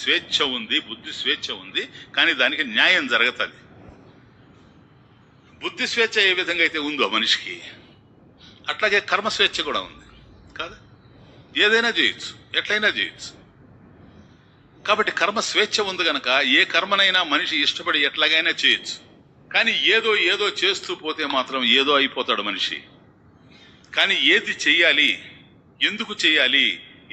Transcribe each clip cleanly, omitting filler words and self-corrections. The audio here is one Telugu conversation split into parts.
స్వేచ్ఛ ఉంది, బుద్ధి స్వేచ్ఛ ఉంది, కానీ దానికి న్యాయం జరుగుతుంది. బుద్ధి స్వేచ్ఛ ఏ విధంగా అయితే ఉందో మనిషికి, అట్లాగే కర్మ స్వేచ్ఛ కూడా ఉంది కాదు. ఏదైనా చేయొచ్చు, ఎట్లయినా చేయొచ్చు. కాబట్టి కర్మ స్వేచ్ఛ ఉంది గనక ఏ కర్మనైనా మనిషి ఇష్టపడి ఎట్లాగైనా చేయొచ్చు. కానీ ఏదో చేస్తూ పోతే మాత్రం ఏదో అయిపోతాడు మనిషి. కానీ ఏది చెయ్యాలి, ఎందుకు చెయ్యాలి,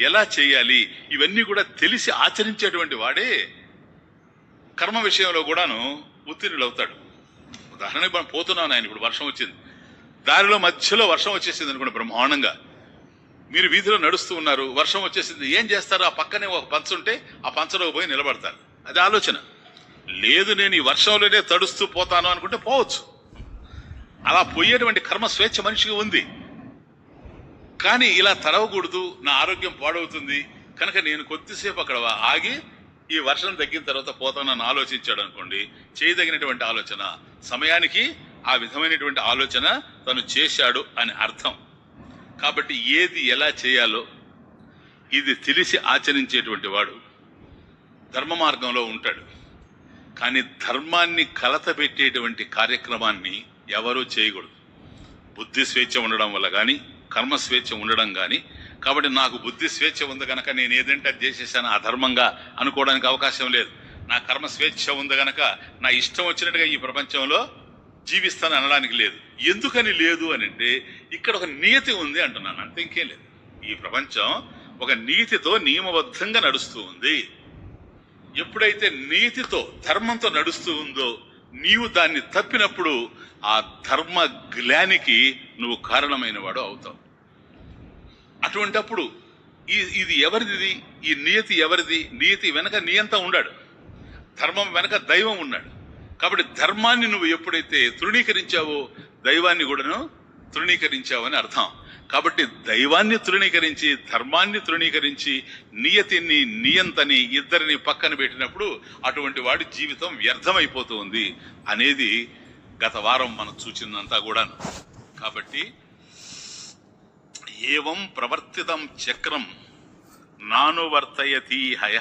ఎలా చేయాలి, ఇవన్నీ కూడా తెలిసి ఆచరించేటువంటి వాడే కర్మ విషయంలో కూడాను ఉత్తీర్ణులవుతాడు. ఉదాహరణకి మనం పోతున్నాను, ఆయన ఇప్పుడు వర్షం వచ్చింది, దారిలో మధ్యలో వర్షం వచ్చేసింది అనుకోండి, బ్రహ్మాండంగా మీరు వీధిలో నడుస్తూ ఉన్నారు, వర్షం వచ్చేసింది, ఏం చేస్తారు? ఆ పక్కనే ఒక పంచ ఉంటే ఆ పంచలో పోయి నిలబడతారు. అది ఆలోచన. లేదు నేను ఈ వర్షంలోనే తడుస్తూ పోతాను అనుకుంటే పోవచ్చు. అలా పోయేటువంటి కర్మ స్వేచ్ఛ మనిషికి ఉంది. కానీ ఇలా తడవకూడదు, నా ఆరోగ్యం పాడవుతుంది కనుక నేను కొద్దిసేపు అక్కడ ఆగి ఈ వర్షం తగ్గిన తర్వాత పోతానని ఆలోచించాడు అనుకోండి, చేయదగినటువంటి ఆలోచన, సమయానికి ఆ విధమైనటువంటి ఆలోచన తను చేశాడు అని అర్థం. కాబట్టి ఏది ఎలా చేయాలో ఇది తెలిసి ఆచరించేటువంటి వాడు ధర్మ మార్గంలో ఉంటాడు. కానీ ధర్మాన్ని కలత పెట్టేటువంటి కార్యక్రమాన్ని ఎవరూ చేయకూడదు. బుద్ధి స్వేచ్ఛ ఉండడం వల్ల కానీ, కర్మ స్వేచ్ఛ ఉండడం కానీ. కాబట్టి నాకు బుద్ధి స్వేచ్ఛ ఉంది కనుక నేను ఏదంటే అది చేసేసాను అధర్మంగా అనుకోవడానికి అవకాశం లేదు. నా కర్మ స్వేచ్ఛ ఉంది కనుక నా ఇష్టం వచ్చినట్టుగా ఈ ప్రపంచంలో జీవిస్తాను అనడానికి లేదు. ఎందుకని లేదు అని అంటే ఇక్కడ ఒక నియతి ఉంది అంటున్నాను, అంతే, ఇంకేం లేదు. ఈ ప్రపంచం ఒక నీతితో నియమబద్ధంగా నడుస్తూ ఉంది. ఎప్పుడైతే నీతితో ధర్మంతో నడుస్తూ ఉందో నీవు దాన్ని తప్పినప్పుడు ఆ ధర్మ గ్లానికి నువ్వు కారణమైన వాడు అవుతావు. అటువంటప్పుడు ఇది ఎవరిది, ఈ నియతి ఎవరిది? నియతి వెనక నియంత ఉన్నాడు, ధర్మం వెనక దైవం ఉన్నాడు. కాబట్టి ధర్మాన్ని నువ్వు ఎప్పుడైతే తృణీకరించావో దైవాన్ని కూడాను తృణీకరించావని అర్థం. కాబట్టి దైవాన్ని తృణీకరించి, ధర్మాన్ని తృణీకరించి, నియతిని నియంతని ఇద్దరిని పక్కన పెట్టినప్పుడు అటువంటి వాడి జీవితం వ్యర్థమైపోతూ ఉంది అనేది గత వారం మనం చూసిందంతా కూడాను. కాబట్టి ఏవం ప్రవర్తితం చక్రం నానువర్తయతి హయ